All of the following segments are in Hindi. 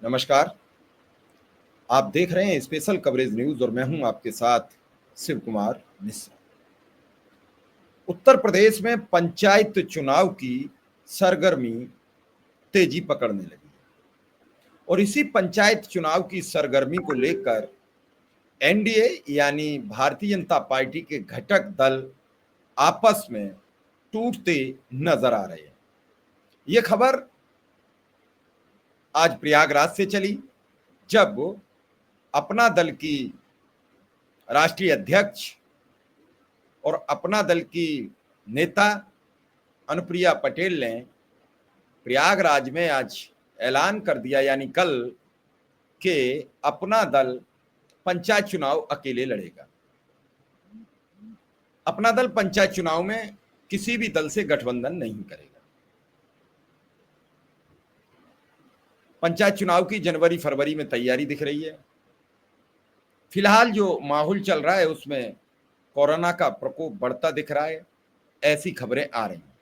नमस्कार। आप देख रहे हैं स्पेशल कवरेज न्यूज और मैं हूं आपके साथ शिव कुमार मिश्रा। उत्तर प्रदेश में पंचायत चुनाव की सरगर्मी तेजी पकड़ने लगी और इसी पंचायत चुनाव की सरगर्मी को लेकर एनडीए यानी भारतीय जनता पार्टी के घटक दल आपस में टूटते नजर आ रहे हैं। ये खबर आज प्रयागराज से चली, जब अपना दल की राष्ट्रीय अध्यक्ष और अपना दल की नेता अनुप्रिया पटेल ने प्रयागराज में आज ऐलान कर दिया, यानी कल, कि अपना दल पंचायत चुनाव अकेले लड़ेगा। अपना दल पंचायत चुनाव में किसी भी दल से गठबंधन नहीं करेगा। पंचायत चुनाव की जनवरी फरवरी में तैयारी दिख रही है। फिलहाल जो माहौल चल रहा है उसमें कोरोना का प्रकोप बढ़ता दिख रहा है, ऐसी खबरें आ रही हैं।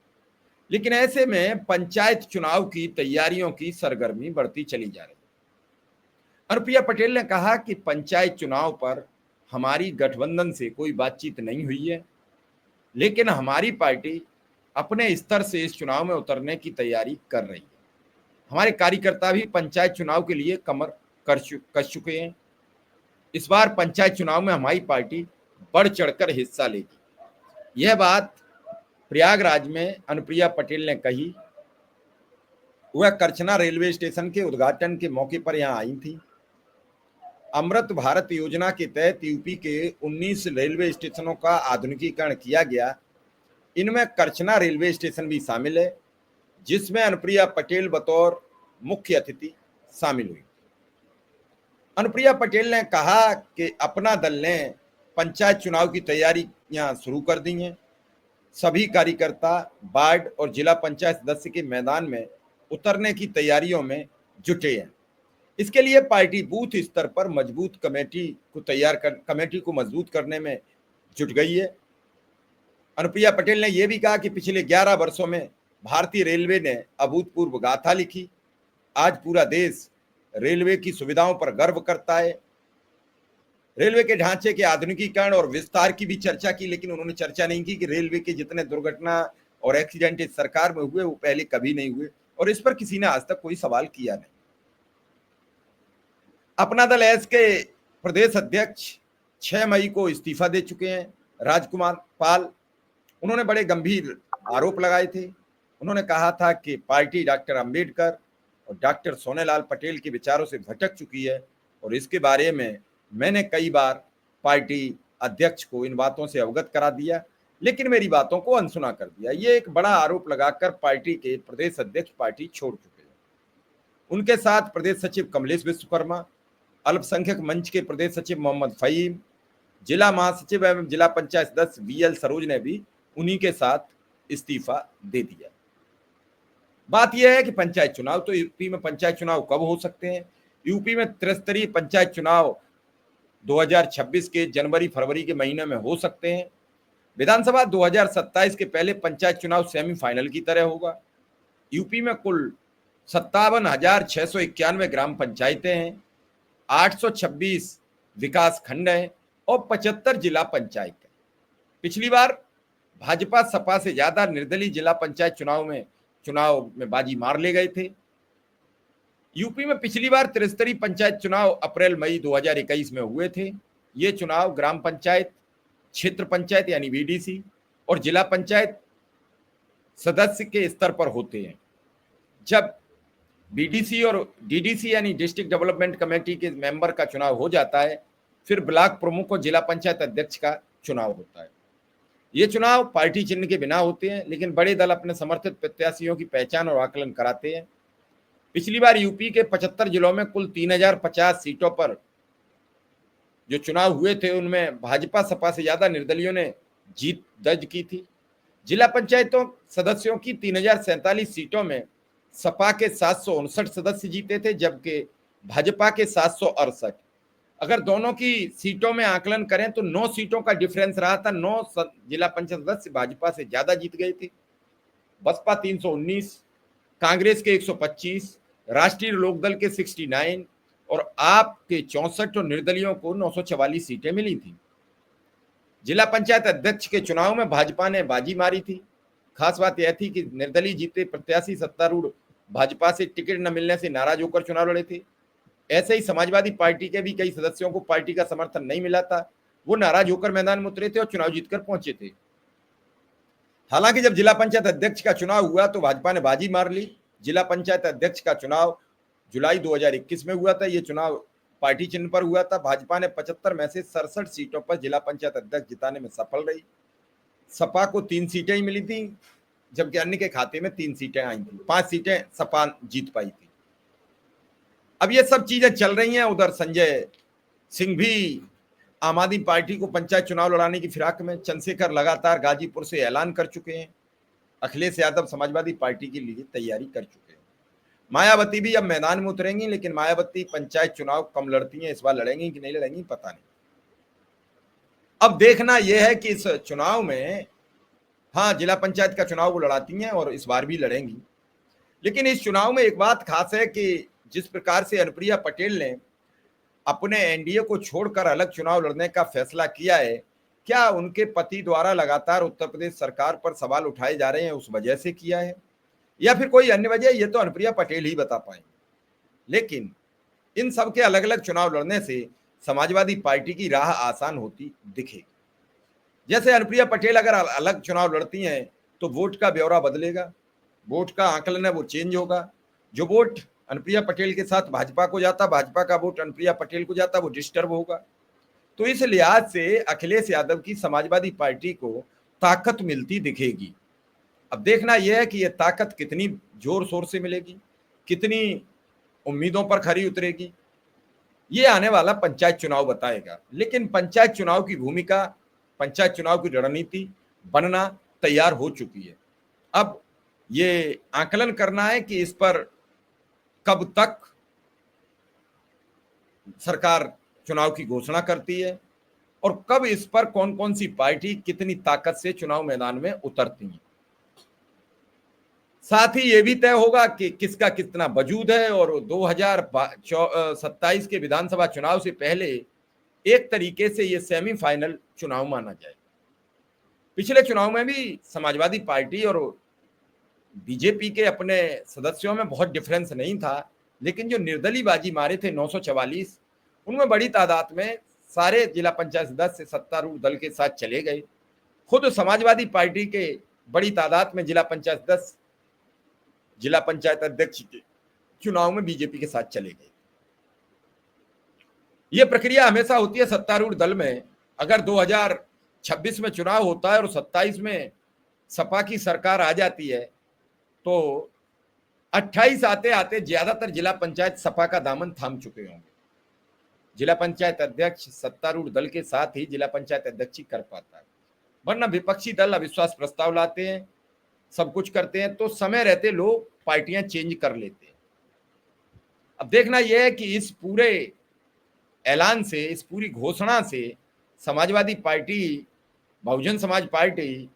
लेकिन ऐसे में पंचायत चुनाव की तैयारियों की सरगर्मी बढ़ती चली जा रही है। अनुप्रिया पटेल ने कहा कि पंचायत चुनाव पर हमारी गठबंधन से कोई बातचीत नहीं हुई है, लेकिन हमारी पार्टी अपने स्तर से इस चुनाव में उतरने की तैयारी कर रही है। हमारे कार्यकर्ता भी पंचायत चुनाव के लिए कमर कस चुके हैं। इस बार पंचायत चुनाव में हमारी पार्टी बढ़ चढ़कर हिस्सा लेगी। यह बात प्रयागराज में अनुप्रिया पटेल ने कही। वह करछना रेलवे स्टेशन के उद्घाटन के मौके पर यहां आई थी। अमृत भारत योजना के तहत यूपी के 19 रेलवे स्टेशनों का आधुनिकीकरण किया गया। इनमें करछना रेलवे स्टेशन भी शामिल है, जिसमें अनुप्रिया पटेल बतौर मुख्य अतिथि शामिल हुई। अनुप्रिया पटेल ने कहा कि अपना दल ने पंचायत चुनाव की तैयारियां शुरू कर दी हैं। सभी कार्यकर्ता वार्ड और जिला पंचायत सदस्य के मैदान में उतरने की तैयारियों में जुटे हैं। इसके लिए पार्टी बूथ स्तर पर मजबूत कमेटी को मजबूत करने में जुट गई है। अनुप्रिया पटेल ने यह भी कहा कि पिछले 11 वर्षों में भारतीय रेलवे ने अभूतपूर्व गाथा लिखी। आज पूरा देश रेलवे की सुविधाओं पर गर्व करता है। रेलवे के ढांचे के आधुनिकीकरण और विस्तार की भी चर्चा की, लेकिन उन्होंने चर्चा नहीं की कि रेलवे के जितने दुर्घटना और एक्सीडेंट इस सरकार में हुए वो पहले कभी नहीं हुए, और इस पर किसी ने आज तक कोई सवाल किया नहीं। अपना दल एस के प्रदेश अध्यक्ष 6 मई को इस्तीफा दे चुके हैं, राजकुमार पाल। उन्होंने बड़े गंभीर आरोप लगाए थे। उन्होंने कहा था कि पार्टी डॉक्टर अंबेडकर और डॉक्टर सोनेलाल पटेल के विचारों से भटक चुकी है, और इसके बारे में मैंने कई बार पार्टी अध्यक्ष को इन बातों से अवगत करा दिया, लेकिन मेरी बातों को अनसुना कर दिया। ये एक बड़ा आरोप लगाकर पार्टी के प्रदेश अध्यक्ष पार्टी छोड़ चुके हैं। उनके साथ प्रदेश सचिव कमलेश विश्वकर्मा, अल्पसंख्यक मंच के प्रदेश सचिव मोहम्मद फहीम, जिला महासचिव एवं जिला पंचायत सदस्य वीएल सरोज ने भी उन्हीं के साथ इस्तीफा दे दिया। बात यह है कि पंचायत चुनाव, तो यूपी में पंचायत चुनाव कब हो सकते हैं? यूपी में त्रिस्तरीय पंचायत चुनाव 2026 के जनवरी फरवरी के महीने में हो सकते हैं। विधानसभा 2027 के पहले पंचायत चुनाव सेमीफाइनल की तरह होगा। यूपी में कुल 57,691 ग्राम पंचायतें हैं, 826 विकास खंड हैं और 75 जिला पंचायत हैं। पिछली बार भाजपा सपा से ज्यादा निर्दलीय जिला पंचायत चुनाव में बाजी मार ले गए थे। यूपी में पिछली बार त्रिस्तरीय पंचायत चुनाव अप्रैल मई 2021 में हुए थे। ये चुनाव ग्राम पंचायत, क्षेत्र पंचायत यानी बीडीसी और जिला पंचायत सदस्य के स्तर पर होते हैं। जब बीडीसी और डीडीसी यानी डिस्ट्रिक्ट डेवलपमेंट कमेटी के मेंबर का चुनाव हो जाता है, फिर ब्लॉक प्रमुख और जिला पंचायत अध्यक्ष का चुनाव होता है। ये चुनाव पार्टी चिन्ह के बिना होते हैं, लेकिन बड़े दल अपने समर्थित प्रत्याशियों की पहचान और आकलन कराते हैं। पिछली बार यूपी के 75 जिलों में कुल 3050 सीटों पर जो चुनाव हुए थे, उनमें भाजपा सपा से ज्यादा निर्दलियों ने जीत दर्ज की थी। जिला पंचायतों सदस्यों की 3047 सीटों में सपा के 759 सदस्य जीते थे, जबकि भाजपा के 768। अगर दोनों की सीटों में आकलन करें तो 9 सीटों का डिफरेंस रहा था। 9 जिला पंचायत सदस्य भाजपा से ज्यादा जीत गए थे। बसपा 319, कांग्रेस के 125 राष्ट्रीय लोकदल के 69 और आप के 64 और निर्दलियों को 944 सीटें मिली थी। जिला पंचायत अध्यक्ष के चुनाव में भाजपा ने बाजी मारी थी। खास बात यह थी कि निर्दलीय जीते प्रत्याशी सत्तारूढ़ भाजपा से टिकट न मिलने से नाराज होकर चुनाव लड़े थे। ऐसे ही समाजवादी पार्टी के भी कई सदस्यों को पार्टी का समर्थन नहीं मिला था, वो नाराज होकर मैदान में उतरे थे और चुनाव जीतकर पहुंचे थे। हालांकि जब जिला पंचायत अध्यक्ष का चुनाव हुआ तो भाजपा ने बाजी मार ली। जिला पंचायत अध्यक्ष का चुनाव जुलाई 2021 में हुआ था। ये चुनाव पार्टी चिन्ह पर हुआ था। भाजपा ने 75 में से 67 सीटों पर जिला पंचायत अध्यक्ष जिताने में सफल रही। सपा को 3 सीटें ही मिली थी, जबकि अन्य के खाते में 3 सीटें आई थी। 5 सीटें सपा जीत पाई थी। अब ये सब चीजें चल रही हैं। उधर संजय सिंह भी आम आदमी पार्टी को पंचायत चुनाव लड़ाने की फिराक में। चंद्रशेखर लगातार गाजीपुर से ऐलान कर चुके हैं। अखिलेश यादव समाजवादी पार्टी के लिए तैयारी कर चुके हैं। मायावती भी अब मैदान में उतरेंगी, लेकिन मायावती पंचायत चुनाव कम लड़ती हैं, इस बार लड़ेंगी कि नहीं लड़ेंगी पता नहीं। अब देखना यह है कि इस चुनाव में, हाँ, जिला पंचायत का चुनाव वो लड़ाती हैं और इस बार भी लड़ेंगी। लेकिन इस चुनाव में एक बात खास है कि जिस प्रकार से अनुप्रिया पटेल ने अपने एनडीए को छोड़कर अलग चुनाव लड़ने का फैसला किया है, क्या उनके पति द्वारा लगातार उत्तर प्रदेश सरकार पर सवाल उठाए जा रहे हैं उस वजह से किया है, या फिर कोई अन्य वजह? ये तो अनुप्रिया पटेल ही बता पाएंगे। लेकिन इन सब के अलग अलग चुनाव लड़ने से समाजवादी पार्टी की राह आसान होती दिखेगी। जैसे अनुप्रिया पटेल अगर अलग चुनाव लड़ती हैं तो वोट का ब्यौरा बदलेगा, वोट का आकलन है वो चेंज होगा। जो वोट अनुप्रिया पटेल के साथ भाजपा को जाता, भाजपा का वोट अनुप्रिया पटेल को जाता, वो डिस्टर्ब होगा। तो इस लिहाज से अखिलेश यादव की समाजवादी पार्टी को ताकत मिलती दिखेगी। अब देखना यह है कि यह ताकत कितनी जोर शोर से मिलेगी, कितनी उम्मीदों पर खरी उतरेगी, ये आने वाला पंचायत चुनाव बताएगा। लेकिन पंचायत चुनाव की भूमिका, पंचायत चुनाव की रणनीति बनना तैयार हो चुकी है। अब ये आकलन करना है कि इस पर कब तक सरकार चुनाव की घोषणा करती है और कब इस पर कौन कौन सी पार्टी कितनी ताकत से चुनाव मैदान में उतरती है। साथ ही यह भी तय होगा कि किसका कितना वजूद है। और 2027 के विधानसभा चुनाव से पहले एक तरीके से यह सेमीफाइनल चुनाव माना जाए। पिछले चुनाव में भी समाजवादी पार्टी और बीजेपी के अपने सदस्यों में बहुत डिफरेंस नहीं था, लेकिन जो निर्दलीय बाजी मारे थे 944, उनमें बड़ी तादाद में सारे जिला पंचायत सदस्य सत्तारूढ़ दल के साथ चले गए। खुद समाजवादी पार्टी के बड़ी तादाद में जिला पंचायत सदस्य जिला पंचायत अध्यक्ष के चुनाव में बीजेपी के साथ चले गए। यह प्रक्रिया हमेशा होती है सत्तारूढ़ दल में। अगर 2026 में चुनाव होता है और 27 में सपा की सरकार आ जाती है तो 28 आते आते ज्यादातर जिला पंचायत सपा का दामन थाम चुके होंगे। जिला पंचायत अध्यक्ष सत्तारूढ़ दल के साथ ही जिला पंचायत अध्यक्ष ही कर पाता है, वरना विपक्षी दल अविश्वास प्रस्ताव लाते हैं, सब कुछ करते हैं, तो समय रहते लोग पार्टियां चेंज कर लेते हैं। अब देखना यह है कि इस पूरे ऐलान से, इस पूरी घोषणा से समाजवादी पार्टी, बहुजन समाज पार्टी,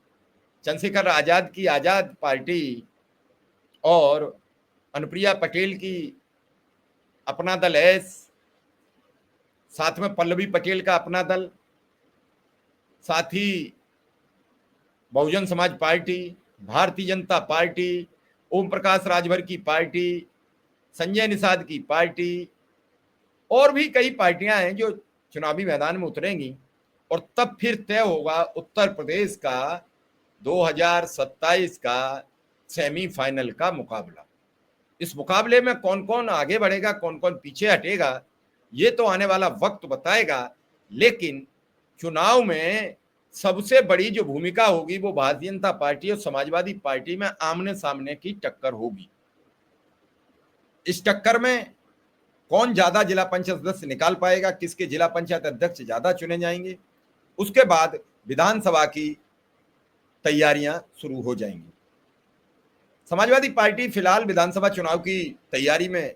चंद्रशेखर आजाद की आजाद पार्टी और अनुप्रिया पटेल की अपना दल एस, साथ में पल्लवी पटेल का अपना दल, साथ ही बहुजन समाज पार्टी, भारतीय जनता पार्टी, ओम प्रकाश राजभर की पार्टी, संजय निषाद की पार्टी और भी कई पार्टियां हैं जो चुनावी मैदान में उतरेंगी। और तब फिर तय होगा उत्तर प्रदेश का 2027 का सेमीफाइनल का मुकाबला। इस मुकाबले में कौन कौन आगे बढ़ेगा, कौन कौन पीछे हटेगा, ये तो आने वाला वक्त बताएगा। लेकिन चुनाव में सबसे बड़ी जो भूमिका होगी वो भारतीय जनता पार्टी और समाजवादी पार्टी में आमने सामने की टक्कर होगी। इस टक्कर में कौन ज्यादा जिला पंचायत सदस्य निकाल पाएगा, किसके जिला पंचायत अध्यक्ष ज्यादा चुने जाएंगे, उसके बाद विधानसभा की तैयारियां शुरू हो जाएंगी। समाजवादी पार्टी फिलहाल विधानसभा चुनाव की तैयारी में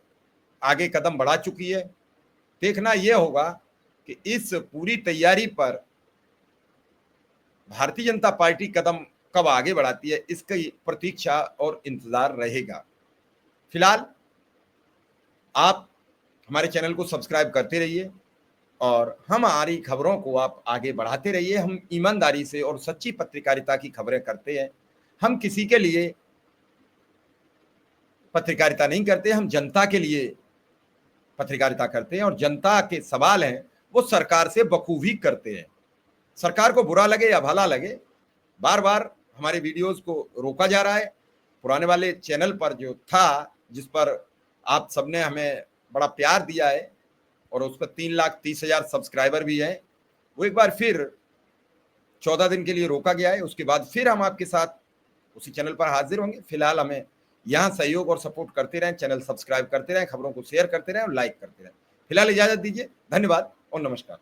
आगे कदम बढ़ा चुकी है। देखना यह होगा कि इस पूरी तैयारी पर भारतीय जनता पार्टी कदम कब आगे बढ़ाती है, इसकी प्रतीक्षा और इंतजार रहेगा। फिलहाल आप हमारे चैनल को सब्सक्राइब करते रहिए और हमारी खबरों को आप आगे बढ़ाते रहिए। हम ईमानदारी से और सच्ची पत्रकारिता की खबरें करते हैं। हम किसी के लिए पत्रकारिता नहीं करते, हम जनता के लिए पत्रकारिता करते हैं और जनता के सवाल हैं वो सरकार से बखूबी करते हैं। सरकार को बुरा लगे या भला लगे, बार बार हमारे वीडियोस को रोका जा रहा है। पुराने वाले चैनल पर जो था, जिस पर आप सबने हमें बड़ा प्यार दिया है और उस पर 3,30,000 सब्सक्राइबर भी हैं, वो एक बार फिर 14 दिन के लिए रोका गया है। उसके बाद फिर हम आपके साथ उसी चैनल पर हाजिर होंगे। फिलहाल हमें यहाँ सहयोग और सपोर्ट करते रहें, चैनल सब्सक्राइब करते रहें, खबरों को शेयर करते रहें और लाइक करते रहें। फिलहाल इजाजत दीजिए। धन्यवाद और नमस्कार।